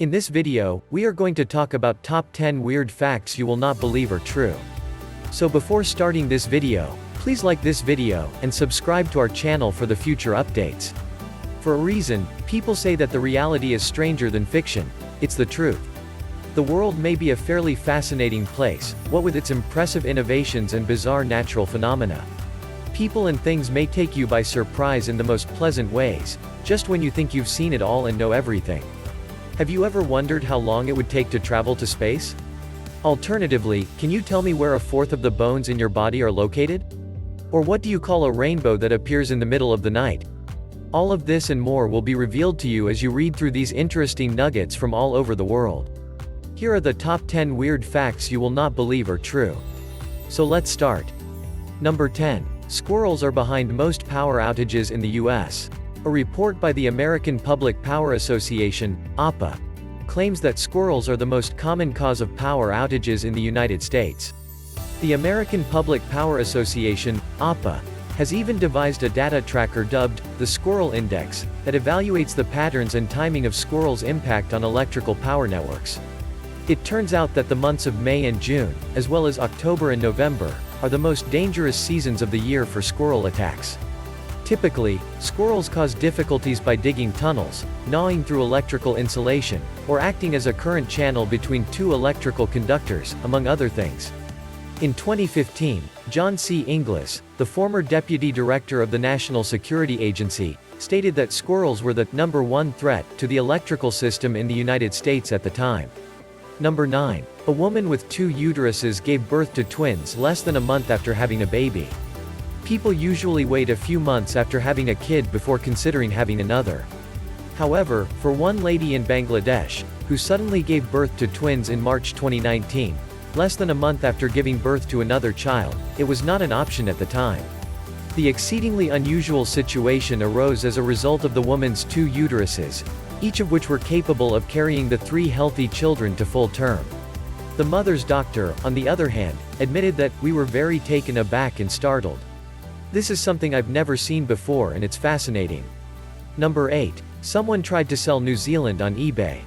In this video, we are going to talk about top 10 weird facts you will not believe are true. So before starting this video, please like this video, and subscribe to our channel for the future updates. For a reason, people say that the reality is stranger than fiction. It's the truth. The world may be a fairly fascinating place, what with its impressive innovations and bizarre natural phenomena. People and things may take you by surprise in the most pleasant ways, just when you think you've seen it all and know everything. Have you ever wondered how long it would take to travel to space? Alternatively, can you tell me where a fourth of the bones in your body are located? Or what do you call a rainbow that appears in the middle of the night? All of this and more will be revealed to you as you read through these interesting nuggets from all over the world. Here are the top 10 weird facts you will not believe are true. So let's start. Number 10. Squirrels are behind most power outages in the US. A report by the American Public Power Association, APA, claims that squirrels are the most common cause of power outages in the United States. The American Public Power Association, APA, has even devised a data tracker dubbed the Squirrel Index that evaluates the patterns and timing of squirrels' impact on electrical power networks. It turns out that the months of May and June, as well as October and November, are the most dangerous seasons of the year for squirrel attacks. Typically, squirrels cause difficulties by digging tunnels, gnawing through electrical insulation, or acting as a current channel between two electrical conductors, among other things. In 2015, John C. Inglis, the former deputy director of the National Security Agency, stated that squirrels were the number one threat to the electrical system in the United States at the time. Number 9. A woman with 2 uteruses gave birth to twins less than a month after having a baby. People usually wait a few months after having a kid before considering having another. However, for one lady in Bangladesh, who suddenly gave birth to twins in March 2019, less than a month after giving birth to another child, it was not an option at the time. The exceedingly unusual situation arose as a result of the woman's 2 uteruses, each of which were capable of carrying the 3 healthy children to full term. The mother's doctor, on the other hand, admitted that, "We were very taken aback and startled. This is something I've never seen before and it's fascinating." Number 8. Someone tried to sell New Zealand on eBay.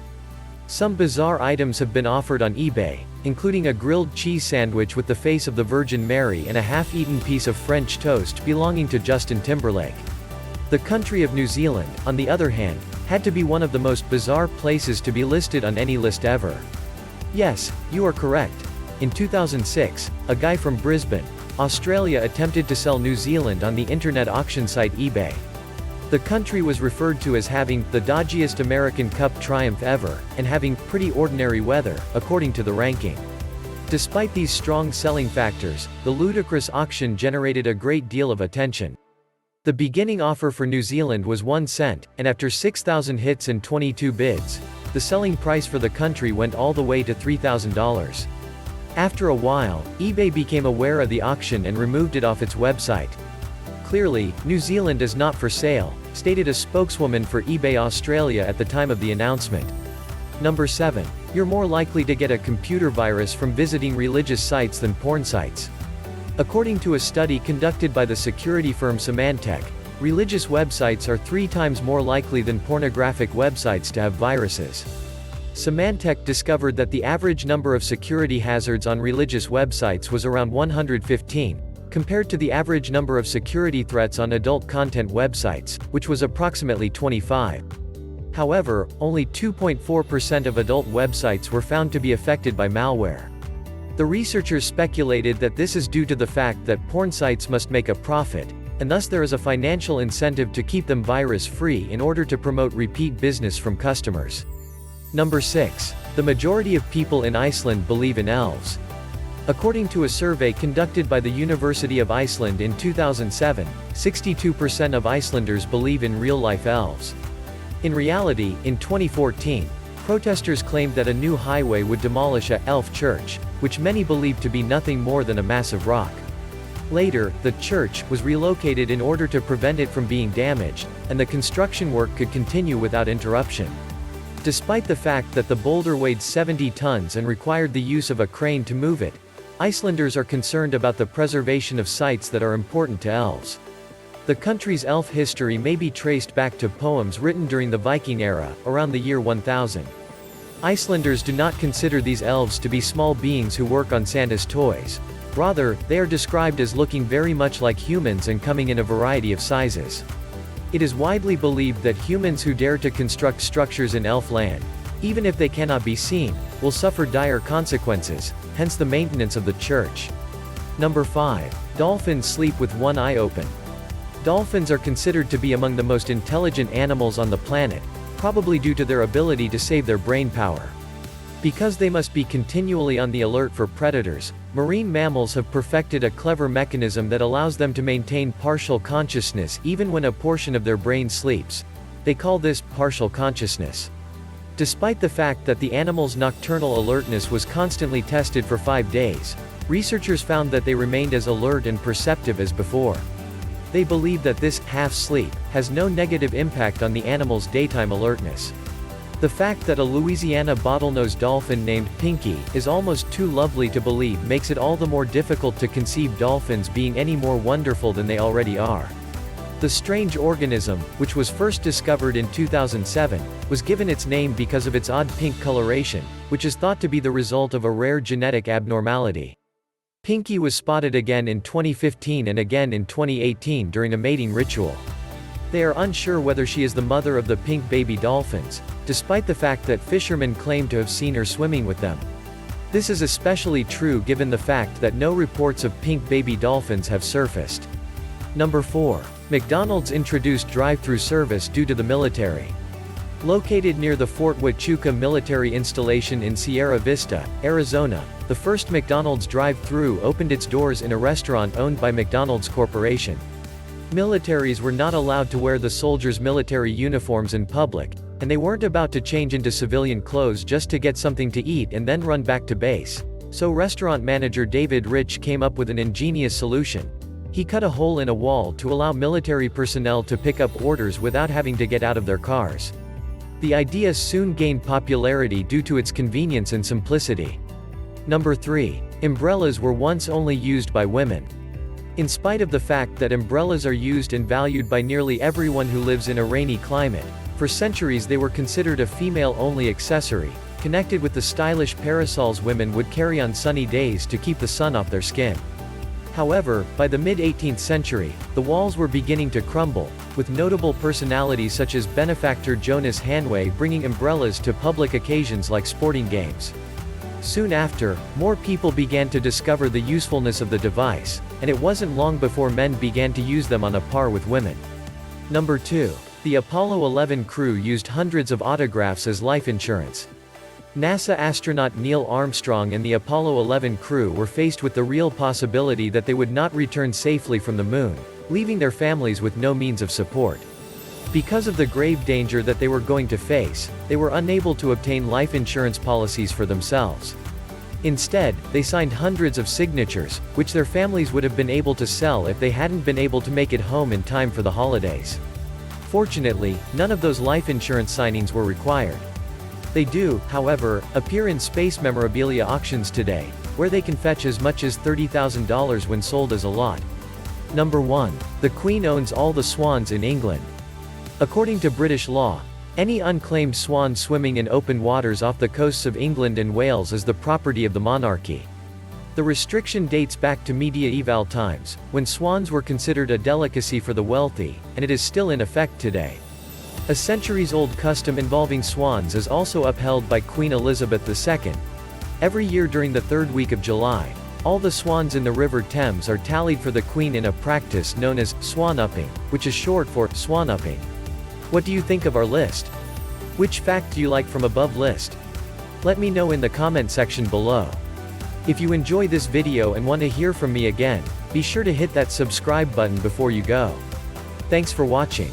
Some bizarre items have been offered on eBay, including a grilled cheese sandwich with the face of the Virgin Mary and a half-eaten piece of French toast belonging to Justin Timberlake. The country of New Zealand, on the other hand, had to be one of the most bizarre places to be listed on any list ever. Yes, you are correct. In 2006, a guy from Brisbane, Australia attempted to sell New Zealand on the internet auction site eBay. The country was referred to as having the dodgiest American Cup triumph ever, and having pretty ordinary weather, according to the ranking. Despite these strong selling factors, the ludicrous auction generated a great deal of attention. The beginning offer for New Zealand was 1 cent, and after 6,000 hits and 22 bids, the selling price for the country went all the way to $3,000. After a while, eBay became aware of the auction and removed it off its website. "Clearly, New Zealand is not for sale," stated a spokeswoman for eBay Australia at the time of the announcement. Number 7. You're more likely to get a computer virus from visiting religious sites than porn sites. According to a study conducted by the security firm Symantec, religious websites are 3 times more likely than pornographic websites to have viruses. Symantec discovered that the average number of security hazards on religious websites was around 115, compared to the average number of security threats on adult content websites, which was approximately 25. However, only 2.4% of adult websites were found to be affected by malware. The researchers speculated that this is due to the fact that porn sites must make a profit, and thus there is a financial incentive to keep them virus-free in order to promote repeat business from customers. Number 6. The majority of people in Iceland believe in elves. According to a survey conducted by the University of Iceland in 2007, 62% of Icelanders believe in real-life elves. In reality, in 2014, protesters claimed that a new highway would demolish a elf church, which many believed to be nothing more than a massive rock. Later, the church was relocated in order to prevent it from being damaged, and the construction work could continue without interruption. Despite the fact that the boulder weighed 70 tons and required the use of a crane to move it, Icelanders are concerned about the preservation of sites that are important to elves. The country's elf history may be traced back to poems written during the Viking era, around the year 1000. Icelanders do not consider these elves to be small beings who work on Santa's toys. Rather, they are described as looking very much like humans and coming in a variety of sizes. It is widely believed that humans who dare to construct structures in elf land, even if they cannot be seen, will suffer dire consequences, hence the maintenance of the church. Number 5. Dolphins sleep with one eye open. Dolphins are considered to be among the most intelligent animals on the planet, probably due to their ability to save their brain power. Because they must be continually on the alert for predators, marine mammals have perfected a clever mechanism that allows them to maintain partial consciousness even when a portion of their brain sleeps. They call this partial consciousness. Despite the fact that the animal's nocturnal alertness was constantly tested for 5 days, researchers found that they remained as alert and perceptive as before. They believe that this half-sleep has no negative impact on the animal's daytime alertness. The fact that a Louisiana bottlenose dolphin named Pinky is almost too lovely to believe makes it all the more difficult to conceive dolphins being any more wonderful than they already are. The strange organism, which was first discovered in 2007, was given its name because of its odd pink coloration, which is thought to be the result of a rare genetic abnormality. Pinky was spotted again in 2015 and again in 2018 during a mating ritual. They are unsure whether she is the mother of the pink baby dolphins, despite the fact that fishermen claim to have seen her swimming with them. This is especially true given the fact that no reports of pink baby dolphins have surfaced. Number 4. McDonald's introduced drive-through service due to the military. Located near the Fort Huachuca military installation in Sierra Vista, Arizona, the first McDonald's drive-through opened its doors in a restaurant owned by McDonald's Corporation. Militaries were not allowed to wear the soldiers' military uniforms in public, and they weren't about to change into civilian clothes just to get something to eat and then run back to base. So restaurant manager David Rich came up with an ingenious solution. He cut a hole in a wall to allow military personnel to pick up orders without having to get out of their cars. The idea soon gained popularity due to its convenience and simplicity. Number 3. Umbrellas were once only used by women. In spite of the fact that umbrellas are used and valued by nearly everyone who lives in a rainy climate, for centuries they were considered a female-only accessory, connected with the stylish parasols women would carry on sunny days to keep the sun off their skin. However, by the mid-18th century, the walls were beginning to crumble, with notable personalities such as benefactor Jonas Hanway bringing umbrellas to public occasions like sporting games. Soon after, more people began to discover the usefulness of the device, and it wasn't long before men began to use them on a par with women. Number 2. The Apollo 11 crew used hundreds of autographs as life insurance. NASA astronaut Neil Armstrong and the Apollo 11 crew were faced with the real possibility that they would not return safely from the moon, leaving their families with no means of support. Because of the grave danger that they were going to face, they were unable to obtain life insurance policies for themselves. Instead, they signed hundreds of signatures, which their families would have been able to sell if they hadn't been able to make it home in time for the holidays. Fortunately, none of those life insurance signings were required. They do, however, appear in space memorabilia auctions today, where they can fetch as much as $30,000 when sold as a lot. Number 1. The Queen owns all the swans in England. According to British law, any unclaimed swan swimming in open waters off the coasts of England and Wales is the property of the monarchy. The restriction dates back to medieval times, when swans were considered a delicacy for the wealthy, and it is still in effect today. A centuries-old custom involving swans is also upheld by Queen Elizabeth II. Every year during the third week of July, all the swans in the River Thames are tallied for the Queen in a practice known as swan-upping, which is short for swan-upping. What do you think of our list? Which fact do you like from above list? Let me know in the comment section below. If you enjoy this video and want to hear from me again, be sure to hit that subscribe button before you go. Thanks for watching.